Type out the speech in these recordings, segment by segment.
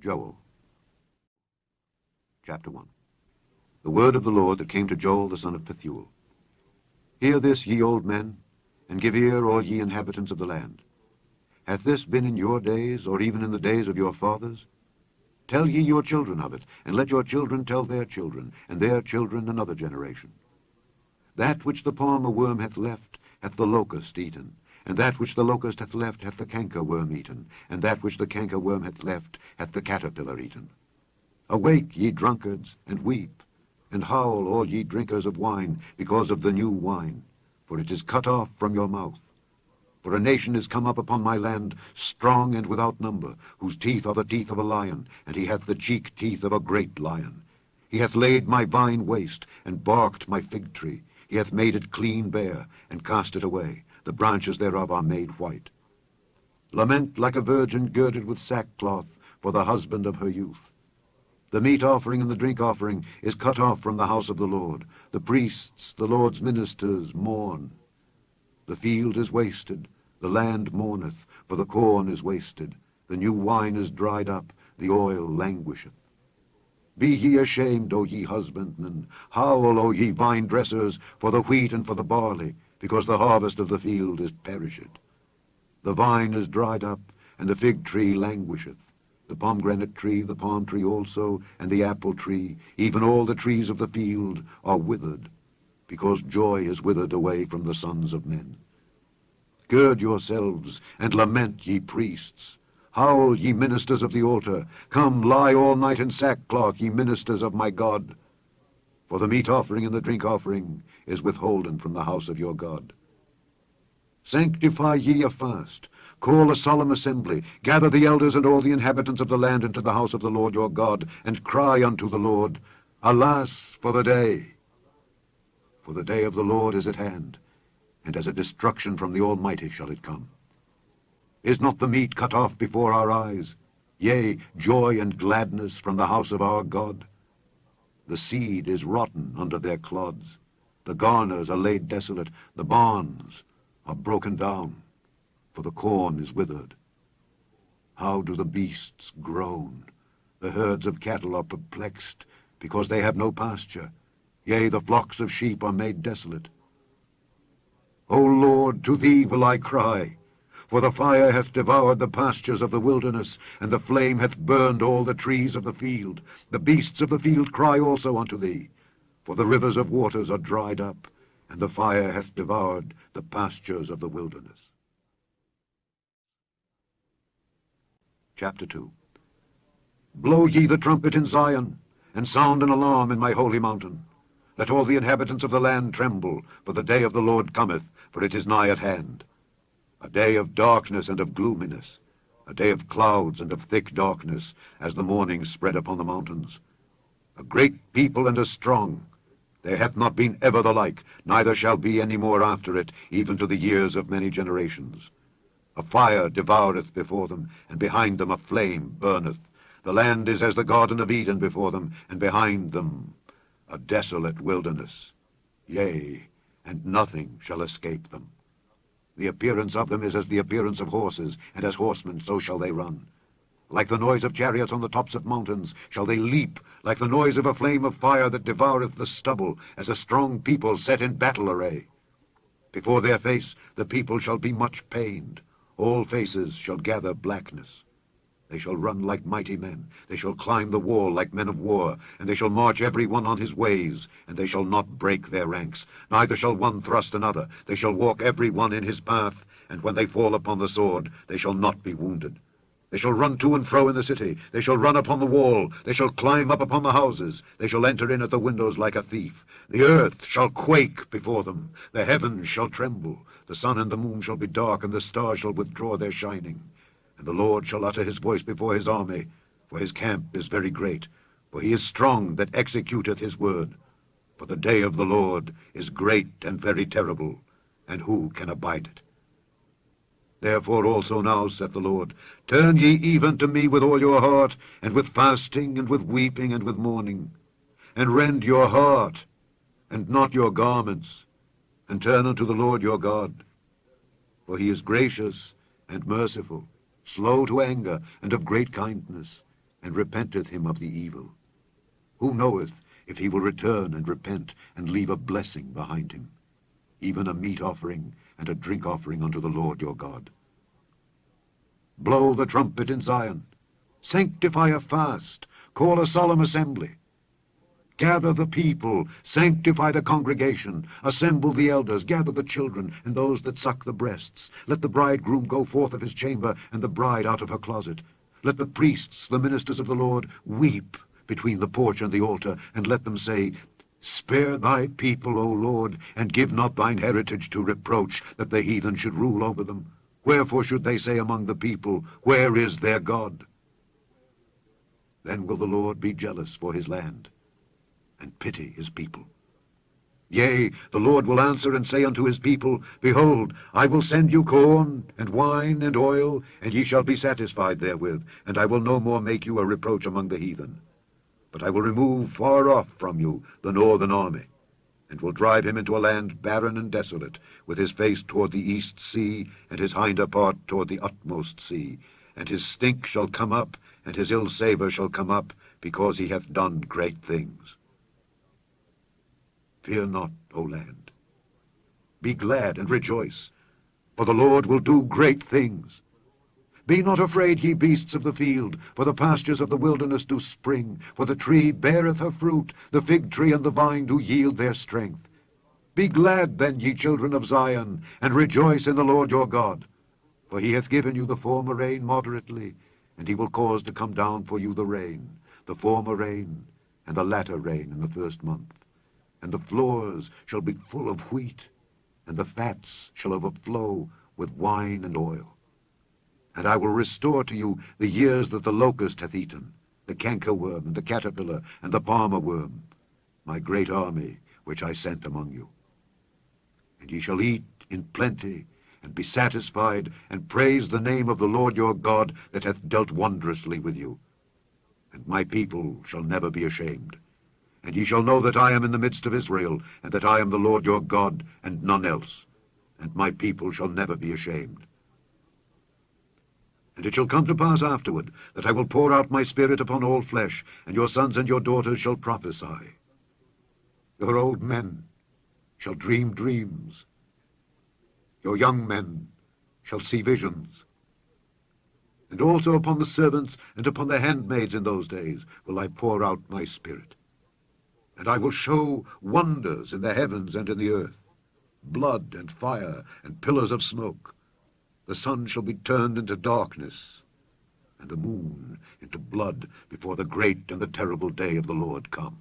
Joel. Chapter 1. The word of the Lord that came to Joel the son of Pethuel. Hear this, ye old men, and give ear, all ye inhabitants of the land. Hath this been in your days, or even in the days of your fathers? Tell ye your children of it, and let your children tell their children, and their children another generation. That which the 𝘋𝘦𝘭'𝘴 hath left, hath the locust eaten, and that which the locust hath left, hath the cankerworm eaten, and that which the cankerworm hath left, hath the caterpillar eaten. Awake, ye drunkards, and weep, and howl, all ye drinkers of wine, because of the new wine, for it is cut off from your mouth. For a nation is come up upon my land, strong and without number, whose teeth are the teeth of a lion, and he hath the cheek teeth of a great lion. He hath laid my vine waste, and barked my fig tree. He hath made it clean bare, and cast it away. The branches thereof are made white. Lament like a virgin girded with sackcloth for the husband of her youth. The meat offering and the drink offering is cut off from the house of the Lord. The priests, the Lord's ministers, mourn. The field is wasted, the land mourneth, for the corn is wasted. The new wine is dried up, the oil languisheth. Be ye ashamed, O ye husbandmen. Howl, O ye vine dressers, for the wheat and for the barley, because the harvest of the field is perished. The vine is dried up, and the fig tree languisheth. The pomegranate tree, the palm tree also, and the apple tree, even all the trees of the field, are withered, because joy is withered away from the sons of men. Gird yourselves, and lament, ye priests. Howl, ye ministers of the altar. Come, lie all night in sackcloth, ye ministers of my God. For the meat offering and the drink offering is withholden from the house of your God. Sanctify ye a fast. Call a solemn assembly. Gather the elders and all the inhabitants of the land into the house of the Lord your God, and cry unto the Lord, Alas for the day! For the day of the Lord is at hand, and as a destruction from the Almighty shall it come. Is not the meat cut off before our eyes? Yea, joy and gladness from the house of our God. The seed is rotten under their clods. The garners are laid desolate. The barns are broken down, for the corn is withered. How do the beasts groan? The herds of cattle are perplexed, because they have no pasture. Yea, the flocks of sheep are made desolate. O Lord, to thee will I cry. For the fire hath devoured the pastures of the wilderness, and the flame hath burned all the trees of the field. The beasts of the field cry also unto thee, for the rivers of waters are dried up, and the fire hath devoured the pastures of the wilderness. Chapter 2. Blow ye the trumpet in Zion, and sound an alarm in my holy mountain. Let all the inhabitants of the land tremble, for the day of the Lord cometh, for it is nigh at hand. A day of darkness and of gloominess, a day of clouds and of thick darkness, as the morning spread upon the mountains. A great people and a strong. There hath not been ever the like, neither shall be any more after it, even to the years of many generations. A fire devoureth before them, and behind them a flame burneth. The land is as the Garden of Eden before them, and behind them a desolate wilderness. Yea, and nothing shall escape them. The appearance of them is as the appearance of horses, and as horsemen so shall they run. Like the noise of chariots on the tops of mountains shall they leap, like the noise of a flame of fire that devoureth the stubble, as a strong people set in battle array. Before their face the people shall be much pained. All faces shall gather blackness. They shall run like mighty men. They shall climb the wall like men of war, and they shall march every one on his ways, and they shall not break their ranks. Neither shall one thrust another. They shall walk every one in his path, and when they fall upon the sword, they shall not be wounded. They shall run to and fro in the city. They shall run upon the wall. They shall climb up upon the houses. They shall enter in at the windows like a thief. The earth shall quake before them. The heavens shall tremble. The sun and the moon shall be dark, and the stars shall withdraw their shining. And the Lord shall utter his voice before his army, for his camp is very great. For he is strong that executeth his word. For the day of the Lord is great and very terrible, and who can abide it? Therefore also now, saith the Lord, turn ye even to me with all your heart, and with fasting, and with weeping, and with mourning. And rend your heart, and not your garments, and turn unto the Lord your God. For he is gracious and merciful, slow to anger, and of great kindness, and repenteth him of the evil? Who knoweth if he will return and repent, and leave a blessing behind him, even a meat offering and a drink offering unto the Lord your God? Blow the trumpet in Zion, sanctify a fast, call a solemn assembly. Gather the people, sanctify the congregation, assemble the elders, gather the children, and those that suck the breasts. Let the bridegroom go forth of his chamber, and the bride out of her closet. Let the priests, the ministers of the Lord, weep between the porch and the altar, and let them say, Spare thy people, O Lord, and give not thine heritage to reproach, that the heathen should rule over them. Wherefore should they say among the people, Where is their God? Then will the Lord be jealous for his land, and pity his people. Yea, the Lord will answer and say unto his people, Behold, I will send you corn, and wine, and oil, and ye shall be satisfied therewith, and I will no more make you a reproach among the heathen. But I will remove far off from you the northern army, and will drive him into a land barren and desolate, with his face toward the east sea, and his hinder part toward the utmost sea. And his stink shall come up, and his ill savour shall come up, because he hath done great things. Fear not, O land. Be glad and rejoice, for the Lord will do great things. Be not afraid, ye beasts of the field, for the pastures of the wilderness do spring, for the tree beareth her fruit, the fig tree and the vine do yield their strength. Be glad then, ye children of Zion, and rejoice in the Lord your God. For he hath given you the former rain moderately, and he will cause to come down for you the rain, the former rain, and the latter rain in the first month. And the floors shall be full of wheat, and the fats shall overflow with wine and oil. And I will restore to you the years that the locust hath eaten, the cankerworm, and the caterpillar, and the palmer worm, my great army which I sent among you. And ye shall eat in plenty, and be satisfied, and praise the name of the Lord your God, that hath dealt wondrously with you. And my people shall never be ashamed. And ye shall know that I am in the midst of Israel, and that I am the Lord your God, and none else. And my people shall never be ashamed. And it shall come to pass afterward, that I will pour out my spirit upon all flesh, and your sons and your daughters shall prophesy. Your old men shall dream dreams. Your young men shall see visions. And also upon the servants and upon the handmaids in those days will I pour out my spirit. And I will show wonders in the heavens and in the earth, blood and fire and pillars of smoke. The sun shall be turned into darkness, and the moon into blood, before the great and the terrible day of the Lord come.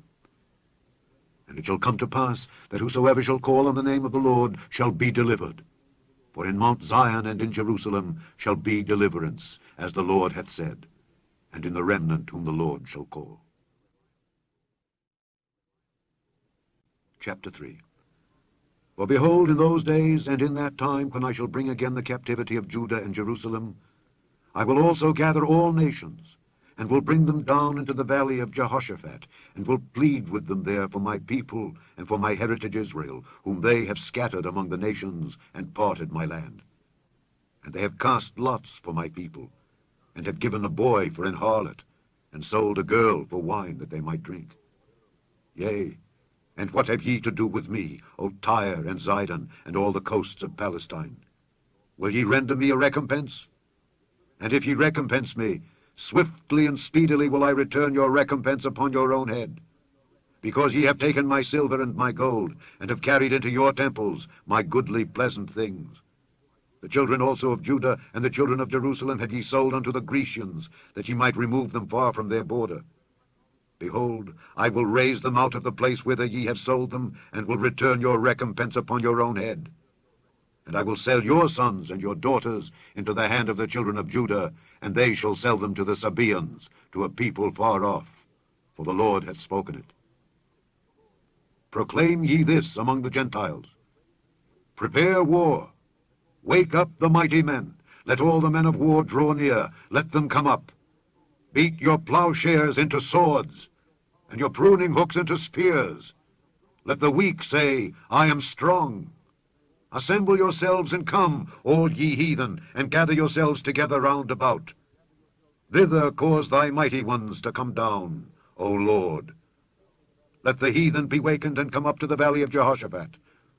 And it shall come to pass that whosoever shall call on the name of the Lord shall be delivered. For in Mount Zion and in Jerusalem shall be deliverance, as the Lord hath said, and in the remnant whom the Lord shall call. Chapter 3. For behold, in those days and in that time, when I shall bring again the captivity of Judah and Jerusalem, I will also gather all nations, and will bring them down into the valley of Jehoshaphat, and will plead with them there for my people and for my heritage Israel, whom they have scattered among the nations, and parted my land. And they have cast lots for my people, and have given a boy for an harlot, and sold a girl for wine that they might drink. Yea, and what have ye to do with me, O Tyre and Zidon, and all the coasts of Palestine? Will ye render me a recompense? And if ye recompense me, swiftly and speedily will I return your recompense upon your own head. Because ye have taken my silver and my gold, and have carried into your temples my goodly pleasant things. The children also of Judah and the children of Jerusalem have ye sold unto the Grecians, that ye might remove them far from their border. Behold, I will raise them out of the place whither ye have sold them, and will return your recompense upon your own head. And I will sell your sons and your daughters into the hand of the children of Judah, and they shall sell them to the Sabaeans, to a people far off, for the Lord hath spoken it. Proclaim ye this among the Gentiles. Prepare war. Wake up the mighty men. Let all the men of war draw near. Let them come up. Beat your plowshares into swords, and your pruning hooks into spears. Let the weak say, I am strong. Assemble yourselves and come, all ye heathen, and gather yourselves together round about. Thither cause thy mighty ones to come down, O Lord. Let the heathen be wakened and come up to the valley of Jehoshaphat,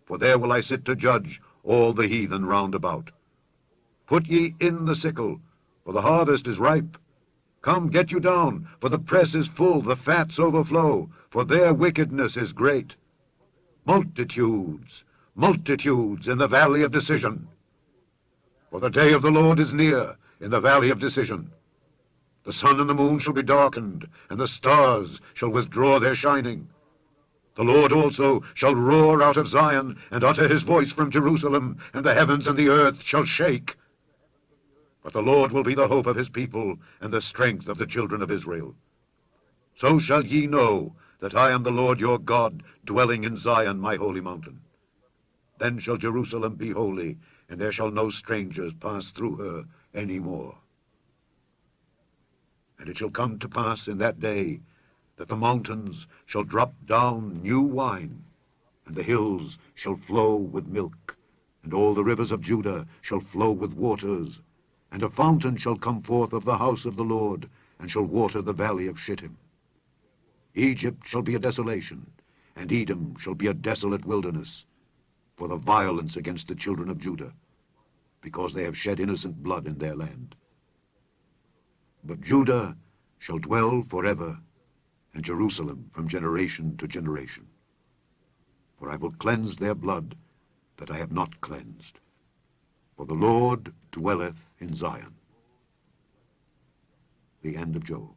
for there will I sit to judge all the heathen round about. Put ye in the sickle, for the harvest is ripe. Come, get you down, for the press is full, the fats overflow, for their wickedness is great. Multitudes, multitudes in the valley of decision. For the day of the Lord is near in the valley of decision. The sun and the moon shall be darkened, and the stars shall withdraw their shining. The Lord also shall roar out of Zion, and utter his voice from Jerusalem, and the heavens and the earth shall shake. But the Lord will be the hope of his people, and the strength of the children of Israel. So shall ye know that I am the Lord your God, dwelling in Zion my holy mountain. Then shall Jerusalem be holy, and there shall no strangers pass through her any more. And it shall come to pass in that day that the mountains shall drop down new wine, and the hills shall flow with milk, and all the rivers of Judah shall flow with waters, and a fountain shall come forth of the house of the Lord, and shall water the valley of Shittim. Egypt shall be a desolation, and Edom shall be a desolate wilderness, for the violence against the children of Judah, because they have shed innocent blood in their land. But Judah shall dwell forever, and Jerusalem from generation to generation. For I will cleanse their blood that I have not cleansed. For the Lord dwelleth in Zion. The end of Joel.